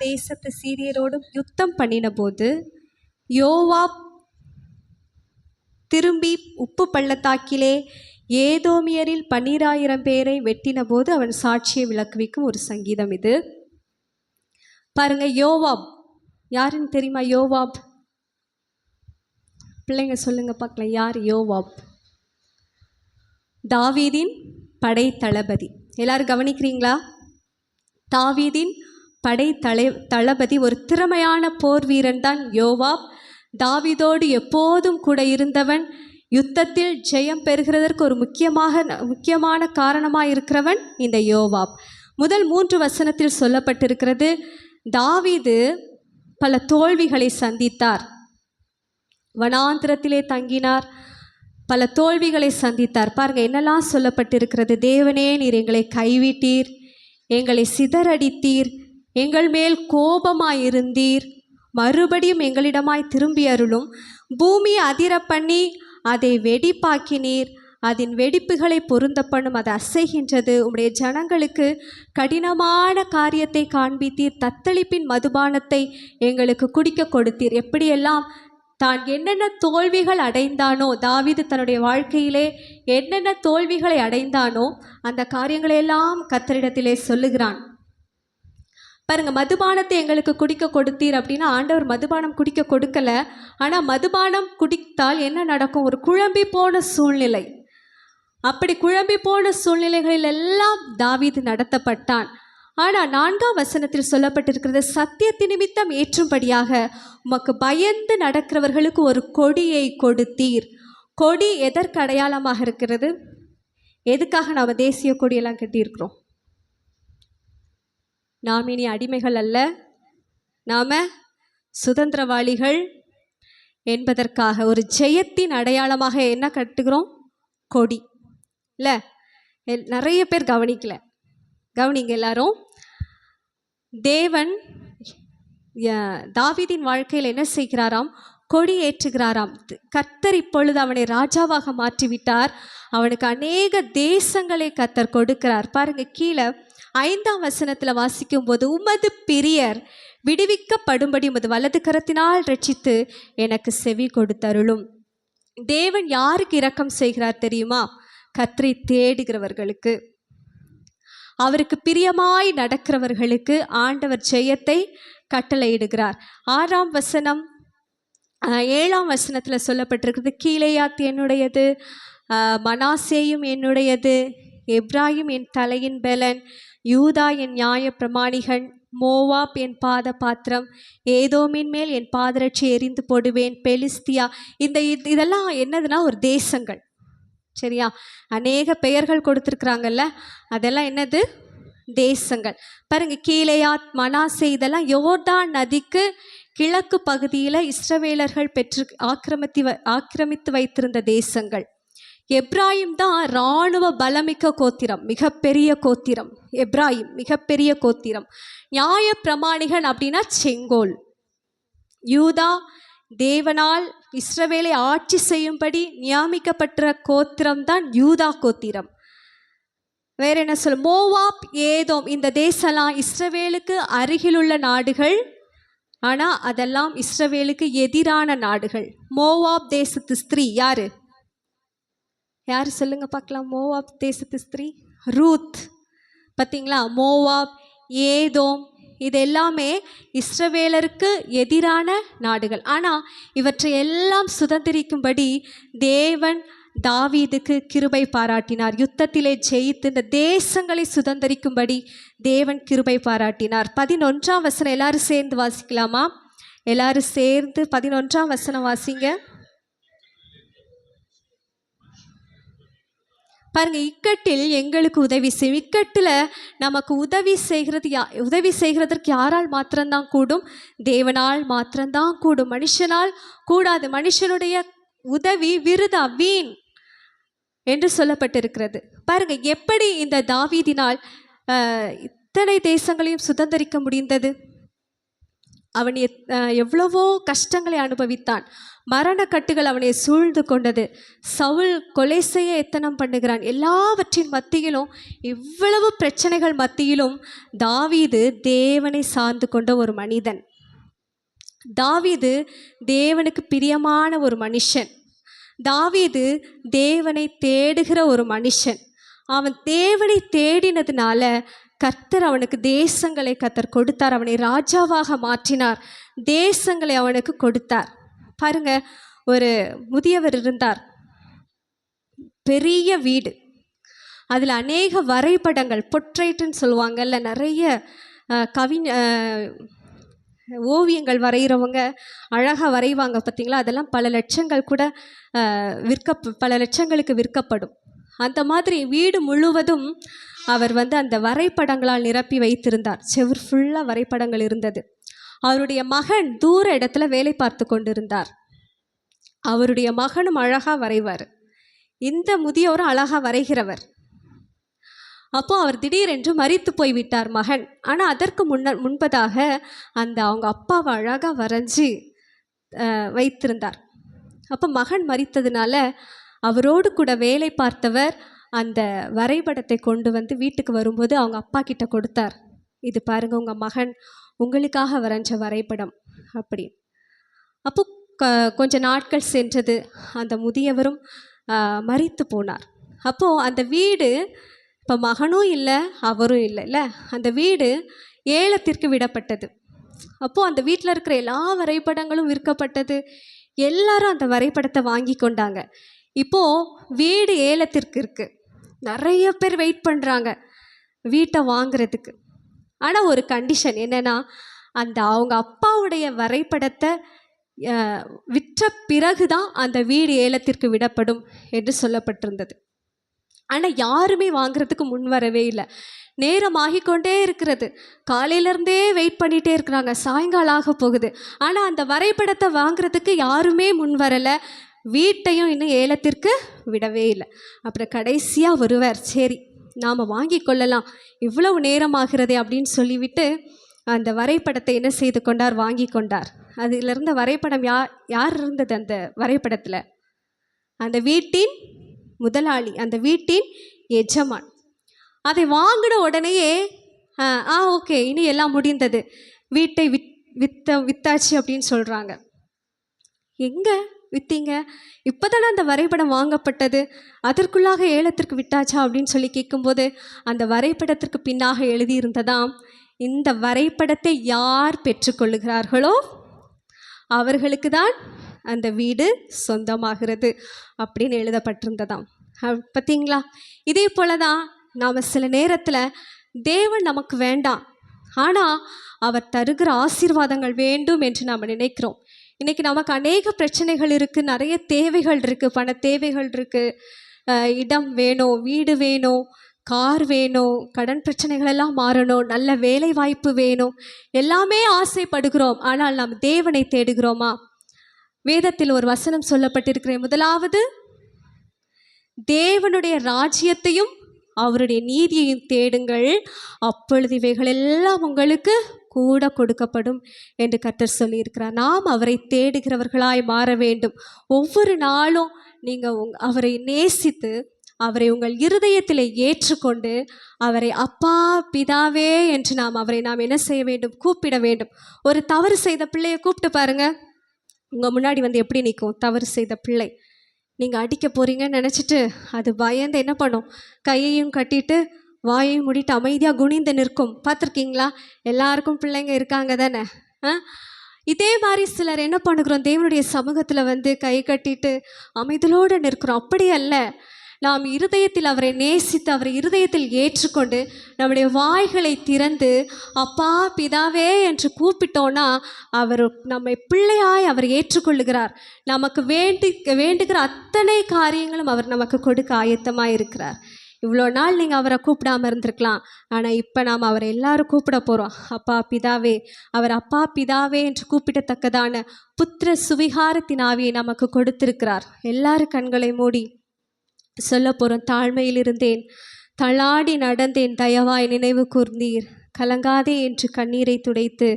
தேசத்து சீரியரோடும் யுத்தம் பண்ணின போது யோவாப் திரும்பி உப்பு பள்ளத்தாக்கிலே ஏதோமியரில் 12,000 பேரை வெட்டின போது அவன் சாட்சியை விளக்குவிக்கும் ஒரு சங்கீதம் இது. பாருங்க, யோவாப் யாருன்னு தெரியுமா? யோவாப் பிள்ளைங்க சொல்லுங்க பார்க்கலாம், யார் யோவாப்? தாவீதின் படை தளபதி. எல்லாரும் கவனிக்கிறீங்களா? தாவீதின் படை தளபதி, ஒரு திறமையான போர் வீரன் தான் யோவாப். தாவீதோடு எப்போதும் கூட இருந்தவன், யுத்தத்தில் ஜெயம் பெறுகிறதற்கு ஒரு முக்கியமான காரணமாக இருக்கிறவன் இந்த யோவாப். முதல் 3 வசனத்தில் சொல்லப்பட்டிருக்கிறது, தாவீது பல தோல்விகளை சந்தித்தார், வனாந்திரத்திலே தங்கினார், பல தோல்விகளை சந்தித்தார். பாருங்க என்னெல்லாம் சொல்லப்பட்டிருக்கிறது. தேவனே, நீர் எங்களை கைவிட்டீர், எங்களை சிதறடித்தீர், எங்கள் மேல் கோபமாயிருந்தீர், மறுபடியும் எங்களிடமாய் திரும்பி அருளும், பூமி அதிர பண்ணி அதை வெடிப்பாக்கினீர், அதன் வெடிப்புகளை பொருந்த பண்ணும், அது அசைகின்றது, உம்முடைய ஜனங்களுக்கு கடினமான காரியத்தை காண்பித்தீர், தத்தளிப்பின் மதுபானத்தை எங்களுக்கு குடிக்க கொடுத்தீர். எப்படியெல்லாம் தான் என்னென்ன தோல்விகள் அடைந்தானோ, தாவீது தன்னுடைய வாழ்க்கையிலே என்னென்ன தோல்விகளை அடைந்தானோ அந்த காரியங்களையெல்லாம் கர்த்தரிடத்திலே சொல்லுகிறான். பாருங்க, மதுபானத்தை எங்களுக்கு குடிக்க கொடுத்தீர் அப்படின்னா ஆண்டவர் மதுபானம் குடிக்க கொடுக்கல. ஆனால் மதுபானம் குடித்தால் என்ன நடக்கும்? ஒரு குழம்பி போன சூழ்நிலை. அப்படி குழம்பி போன சூழ்நிலைகளில் எல்லாம் தாவீது நடத்தப்பட்டான். ஆனால் 4ஆம் வசனத்தில் சொல்லப்பட்டிருக்கிறது, சத்தியத்தின் நிமித்தம் ஏற்றும்படியாக உமக்கு பயந்து நடக்கிறவர்களுக்கு ஒரு கொடியை கொடுத்தீர். கொடி எதற்கு அடையாளமாக இருக்கிறது? எதுக்காக நாம் தேசிய கொடியெல்லாம் கட்டியிருக்கிறோம்? நாம் இனி அடிமைகள் அல்ல, நாம் சுதந்திரவாளிகள் என்பதற்காக ஒரு ஜெயத்தின் அடையாளமாக என்ன கட்டுகிறோம்? கொடி. இல்லை, நிறைய பேர் கவனிக்கல, கவனிங்க எல்லாரும். தேவன் தாவீதின் வாழ்க்கையில் என்ன செய்கிறாராம்? கொடி ஏற்றுகிறாராம். கர்த்தர் இப்பொழுது அவனை ராஜாவாக மாற்றிவிட்டார். அவனுக்கு அநேக தேசங்களை கர்த்தர் கொடுக்கிறார். பாருங்க, கீழே 5ஆம் வசனத்தில் வாசிக்கும் போது, உமது பிரியர் விடுவிக்கப்படும்படி உமது வலது கரத்தினால் ரட்சித்து எனக்கு செவி கொடுத்தருளும். தேவன் யாருக்கு இரக்கம் செய்கிறார் தெரியுமா? கர்த்தரை தேடுகிறவர்களுக்கு, அவருக்கு பிரியமாய் நடக்கிறவர்களுக்கு ஆண்டவர் ஜெயத்தை கட்டளையிடுகிறார். 6ஆம் வசனம் 7ஆம் வசனத்தில் சொல்லப்பட்டிருக்கிறது, கீலேயாத் என்னுடையது, மனாசேயும் என்னுடையது, எப்ராயிம் என் தலையின் பெலன், யூதா என் நியாய பிரமாணிகன், மோவாப் என் பாத பாத்திரம், ஏதோமின் மேல் என் பாதரட்சி எரிந்து போடுவேன், பெலிஸ்தியா. இதெல்லாம் என்னதுன்னா ஒரு தேசங்கள், சரியா? அநேக பெயர்கள் கொடுத்துருக்குறாங்கல்ல, அதெல்லாம் என்னது? தேசங்கள். பாருங்க, கீலேயாத், மனாசே, இதெல்லாம் யோர்தான் நதிக்கு கிழக்கு பகுதியில் இஸ்ரவேலர்கள் ஆக்கிரமித்து வைத்திருந்த தேசங்கள். எப்ராயிம் தான் இராணுவ பலமிக்க கோத்திரம், மிகப்பெரிய கோத்திரம். எப்ராயிம் மிகப்பெரிய கோத்திரம். நியாய பிரமாணிகன் அப்படின்னா செங்கோல். யூதா தேவனால் இஸ்ரவேலை ஆட்சி செய்யும்படி நியமிக்கப்பட்ட கோத்திரம் தான் யூதா கோத்திரம். வேற என்ன சொல்ல? மோவாப், ஏதோம், இந்த தேசம்லாம் இஸ்ரவேலுக்கு அருகிலுள்ள நாடுகள், ஆனால் அதெல்லாம் இஸ்ரவேலுக்கு எதிரான நாடுகள். மோவாப் தேசத்து ஸ்திரீ யாரு? யார் சொல்லுங்க பார்க்கலாம்? மோவாப் தேசத்து ஸ்திரீ ரூத். பார்த்தீங்களா? மோவாப், ஏதோம், இது எல்லாமே இஸ்ரவேலருக்கு எதிரான நாடுகள். ஆனால் இவற்றை எல்லாம் சுதந்திரிக்கும்படி தேவன் தாவீதுக்கு கிருபை பாராட்டினார். யுத்தத்திலே ஜெயித்து இந்த தேசங்களை சுதந்திரிக்கும்படி தேவன் கிருபை பாராட்டினார். 11ஆம் வசனம் எல்லாரும் சேர்ந்து வாசிக்கலாமா? எல்லாரும் சேர்ந்து 11ஆம் வசனம் வாசிங்க. பாருங்க, இக்கட்டில் எங்களுக்கு உதவி செய்யும். இக்கட்டில் நமக்கு உதவி செய்கிறதற்கு யாரால் மாத்திரம்தான் கூடும்? தேவனால் மாத்திரம்தான் கூடும், மனுஷனால் கூடாது. மனுஷனுடைய உதவி விருதா, வீண் என்று சொல்லப்பட்டிருக்கிறது. பாருங்க, எப்படி இந்த தாவீதினால் இத்தனை தேசங்களையும் சுதந்திரிக்க முடிந்தது? அவன் எவ்வளவோ கஷ்டங்களை அனுபவித்தான். மரணக்கட்டுகள் அவனை சூழ்ந்து கொண்டது. சவுல் கொலை செய்ய எத்தனம் பண்ணுகிறான். எல்லாவற்றின் மத்தியிலும், இவ்வளவு பிரச்சனைகள் மத்தியிலும் தாவீது தேவனை சார்ந்து கொண்ட ஒரு மனிதன். தாவீது தேவனுக்கு பிரியமான ஒரு மனுஷன். தாவீது தேவனை தேடுகிற ஒரு மனுஷன். அவன் தேவனை தேடினதுனால கர்த்தர் அவனுக்கு தேசங்களை கர்த்தர் கொடுத்தார். அவனை ராஜாவாக மாற்றினார். தேசங்களை அவனுக்கு கொடுத்தார். பாருங்க, ஒரு முதியவர் இருந்தார். பெரிய வீடு, அதில் அநேக வரைபடங்கள், பொட்ரைட்டுன்னு சொல்லுவாங்கல்ல, நிறைய ஓவியங்கள் வரைகிறவங்க அழகாக வரைவாங்க பார்த்தீங்களா, அதெல்லாம் பல லட்சங்கள் கூட பல லட்சங்களுக்கு விற்கப்படும். அந்த மாதிரி வீடு முழுவதும் அவர் அந்த வரைபடங்களால் நிரப்பி வைத்திருந்தார். செவுர் ஃபுல்லாக வரைபடங்கள் இருந்தது. அவருடைய மகன் தூர இடத்துல வேலை பார்த்து கொண்டிருந்தார். அவருடைய மகனும் அழகாக வரைவார். இந்த முதியோரும் அழகாக வரைகிறவர். அப்போது அவர் திடீரென்று மரித்து போய்விட்டார் மகன். ஆனால் அதற்கு முன்பதாக அவங்க அப்பாவை அழகாக வரைஞ்சி வைத்திருந்தார். அப்போ மகன் மரித்ததுனால அவரோடு கூட வேலை பார்த்தவர் அந்த வரைபடத்தை கொண்டு வீட்டுக்கு வரும்போது அவங்க அப்பா கிட்ட கொடுத்தார். இது பாருங்கள், உங்கள் மகன் உங்களுக்காக வரைஞ்ச வரைபடம் அப்படி. அப்போ கொஞ்ச நாட்கள் சென்றது. அந்த முதியவரும் மரித்து போனார். அப்போது அந்த வீடு, இப்போ மகனும் இல்லை அவரும் இல்லைல்ல, அந்த வீடு ஏலத்திற்கு விடப்பட்டது. அப்போது அந்த வீட்டில் இருக்கிற எல்லா வரைபடங்களும் விற்கப்பட்டது. எல்லாரும் அந்த வரைபடத்தை வாங்கி கொண்டாங்க. இப்போது வீடு ஏலத்திற்கு இருக்குது. நிறைய பேர் வெயிட் பண்ணுறாங்க வீட்டை வாங்கிறதுக்கு. ஆனால் ஒரு கண்டிஷன் என்னென்னா, அவங்க அப்பாவுடைய வரைபடத்தை விற்ற பிறகு தான் அந்த வீடு ஏலத்திற்கு விடப்படும் என்று சொல்லப்பட்டிருந்தது. ஆனால் யாருமே வாங்கிறதுக்கு முன் வரவே இல்லை. நேரம் ஆகிக்கொண்டே இருக்கிறது. காலையிலேருந்தே வெயிட் பண்ணிகிட்டே இருக்கிறாங்க. சாயங்காலம் ஆக போகுது. ஆனால் அந்த வரைபடத்தை வாங்கிறதுக்கு யாருமே முன் வரலை. வீட்டையும் இன்னும் ஏலத்திற்கு விடவே இல்லை. அப்புறம் கடைசியாக ஒருவர், சரி நாம் வாங்கி கொள்ளலாம், இவ்வளவு நேரமாகிறதே அப்படின்னு சொல்லிவிட்டு அந்த வரைபடத்தை என்ன செய்து கொண்டார், வாங்கி கொண்டார். அதில் இருந்த வரைபடம் யார் இருந்தது அந்த வரைபடத்தில்? அந்த வீட்டின் முதலாளி, அந்த வீட்டின் எஜமான். அதை வாங்கின உடனேயே ஓகே, இனி எல்லாம் முடிந்தது, வீட்டை வித்தாச்சு அப்படின்னு சொல்கிறாங்க. எங்கே விற்றீங்க? இப்போ தானே அந்த வரைபடம் வாங்கப்பட்டது, அதற்குள்ளாக ஏலத்திற்கு விட்டாச்சா அப்படின்னு சொல்லி கேட்கும்போது அந்த வரைபடத்திற்கு பின்னாக எழுதியிருந்ததாம், இந்த வரைபடத்தை யார் பெற்றுக்கொள்ளுகிறார்களோ அவர்களுக்கு தான் அந்த வீடு சொந்தமாகிறது அப்படின்னு எழுதப்பட்டிருந்ததாம். பார்த்தீங்களா? இதே போல தான் நாம் சில நேரத்தில் தேவன் நமக்கு வேண்டாம், ஆனால் அவர் தருகிற ஆசீர்வாதங்கள் வேண்டும் என்று நாம் நினைக்கிறோம். இன்றைக்கி நமக்கு அநேக பிரச்சனைகள் இருக்குது, நிறைய தேவைகள் இருக்குது, பண தேவைகள் இருக்குது, இடம் வேணும், வீடு வேணும், கார் வேணும், கடன் பிரச்சனைகள் எல்லாம் மாறணும், நல்ல வேலை வாய்ப்பு வேணும், எல்லாமே ஆசைப்படுகிறோம். ஆனால் நாம் தேவனை தேடுகிறோமா? வேதத்தில் ஒரு வசனம் சொல்லப்பட்டிருக்கிற, முதலாவது தேவனுடைய ராஜ்யத்தையும் அவருடைய நீதியையும் தேடுங்கள், அப்பொழுது இவைகள் எல்லாம் உங்களுக்கு கூட கொடுக்கப்படும் என்று கர்த்தர் சொல்லியிருக்கிறார். நாம் அவரை தேடுகிறவர்களாய் மாற வேண்டும். ஒவ்வொரு நாளும் நீங்கள் அவரை நேசித்து அவரை உங்கள் இருதயத்தில் ஏற்றுக்கொண்டு அவரை அப்பா பிதாவே என்று அவரை என்ன செய்ய வேண்டும்? கூப்பிட வேண்டும். ஒரு தவறு செய்த பிள்ளையை கூப்பிட்டு பாருங்க, உங்கள் முன்னாடி எப்படி நிற்கும்? தவறு செய்த பிள்ளை. நீங்கள் அடிக்க போகிறீங்கன்னு நினச்சிட்டு அது பயந்து என்ன பண்ணும்? கையையும் கட்டிட்டு வாயையும் மூடிட்டு அமைதியாக குனிந்து நிற்கும். பார்த்துருக்கீங்களா? எல்லாருக்கும் பிள்ளைங்க இருக்காங்க தானே? இதே மாதிரி சிலர் என்ன பண்ணுகிறோம்? தேவனுடைய சமூகத்தில் கை கட்டிட்டு அமைதியோடு நிற்கிறோம். அப்படி அல்ல. நாம் இருதயத்தில் அவரை நேசித்து அவரை இருதயத்தில் ஏற்றுக்கொண்டு நம்முடைய வாய்களை திறந்து அப்பா பிதாவே என்று கூப்பிட்டோன்னா அவர் நம்மை பிள்ளையாய் அவர் ஏற்றுக்கொள்ளுகிறார். நமக்கு வேண்டுகிற அத்தனை காரியங்களும் அவர் நமக்கு கொடுக்க ஆயத்தமாக இருக்கிறார். இவ்வளோ நாள் நீங்கள் அவரை கூப்பிடாமல் இருந்திருக்கலாம், ஆனால் இப்போ நாம் அவரை எல்லாரும் கூப்பிட போகிறோம். அப்பா பிதாவே. அவர் அப்பா பிதாவே என்று கூப்பிடத்தக்கதான புத்திர சுவிகாரத்தின் ஆவியை நமக்கு கொடுத்திருக்கிறார். எல்லாரும் கண்களை மூடி சொல்ல போகிறோம். தாழ்மையில் இருந்தேன், தள்ளாடி நடந்தேன், தயவாய் நினைவு கூர்ந்தீர், கலங்காதே என்று கண்ணீரை துடைத்து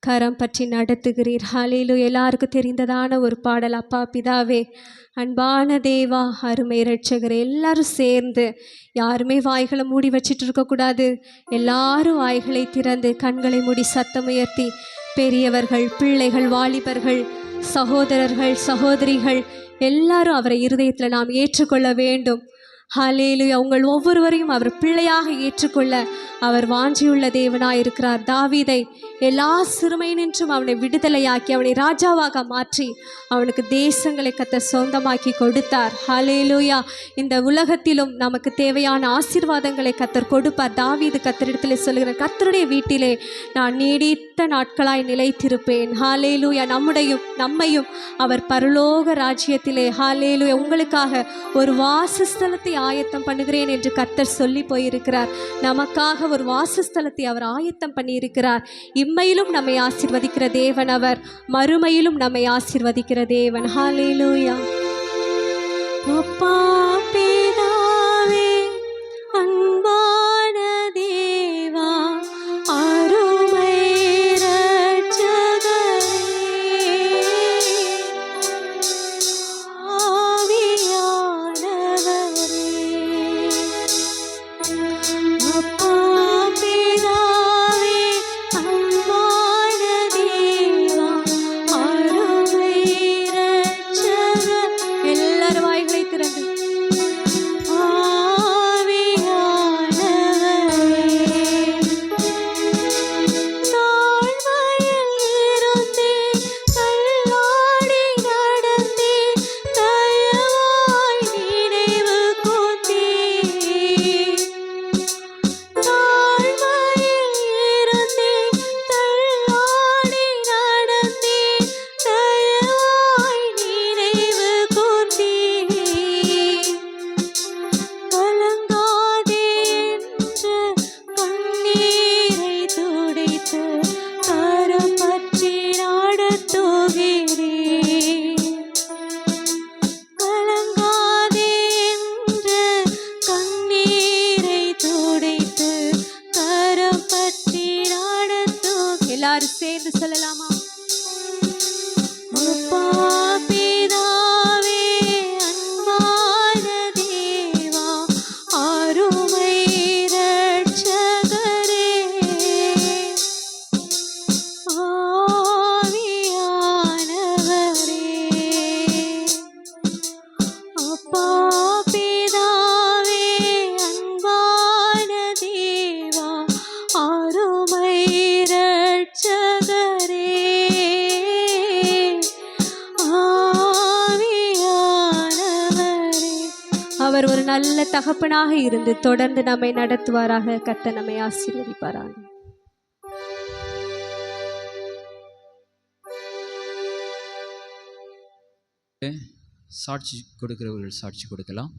கரம் பற்றி நடத்துகிறீர். ஹல்லேலூயா. எல்லாருக்கும் தெரிந்ததான ஒரு பாடல். அப்பா பிதாவே, அன்பான தேவா, அருமை இரட்சகரே, எல்லாரும் சேர்ந்து, யாருமே வாய்களை மூடி வச்சிட்டு இருக்கக்கூடாது. எல்லாரும் வாய்களை திறந்து கண்களை மூடி சத்தம் உயர்த்தி, பெரியவர்கள், பிள்ளைகள், வாலிபர்கள், சகோதரர்கள், சகோதரிகள் எல்லாரும் அவரை இருதயத்தில் நாம் ஏற்றுக்கொள்ள வேண்டும். ஹல்லேலூயா. உங்கள் ஒவ்வொருவரையும் அவர் பிள்ளையாக ஏற்றுக்கொள்ள அவர் வாஞ்சியுள்ள தேவனாய் இருக்கிறார். தாவீதை எல்லா சிறுமையினின்றும் அவனை விடுதலையாக்கி அவனை ராஜாவாக மாற்றி அவனுக்கு தேசங்களை கர்த்தர் சொந்தமாக்கி கொடுத்தார். ஹல்லேலூயா. இந்த உலகத்திலும் நமக்கு தேவையான ஆசீர்வாதங்களை கர்த்தர் கொடுப்பார். தாவீது கர்த்தரிடத்தில் சொல்லுகிற, கர்த்தருடைய வீட்டிலே நான் நீடித்த நாட்களாய் நிலைத்திருப்பேன். ஹல்லேலூயா. நம்மையும் அவர் பரலோக ராஜ்யத்திலே, ஹல்லேலூயா, உங்களுக்காக ஒரு வாசஸ்தலத்தை ஆயத்தம் பண்ணுகிறேன் என்று கர்த்தர் சொல்லி போயிருக்கிறார். நமக்காக ஒரு வாசஸ்தலத்தை அவர் ஆயத்தம் பண்ணியிருக்கிறார். இம்மையிலும் நம்மை ஆசீர்வதிக்கிற தேவன் அவர், மறுமையிலும் நம்மை ஆசீர்வதிக்கிற தேவன். ஹல்லேலூயா. அப்பா பிதாவே, அன்பான தேவா, அருமை இரட்சகரே, ஆவியானவரே, அப்பா பிதாவே, அன்பான தேவா, அருமை இரட்சகர். எல்லாரும் வாய்களை திறந்து, எல்லாரும் சேர்ந்து சொல்லலாமா? அப்பா பிதாவே, அன்பான தேவா, அருமை இரட்சகரே, ஆவியானவரே, அப்பா பிதாவே, அன்பான தேவா, அருமை இரட்சகரே, ஆவியானவரே. அவர் ஒரு நல்ல தகப்பனாக இருந்து தொடர்ந்து நம்மை நடத்துவாராக. கர்த்தர் நம்மை ஆசீர்வதிப்பாராக. சாட்சி கொடுக்கிறவர்கள் சாட்சி கொடுக்கலாம்.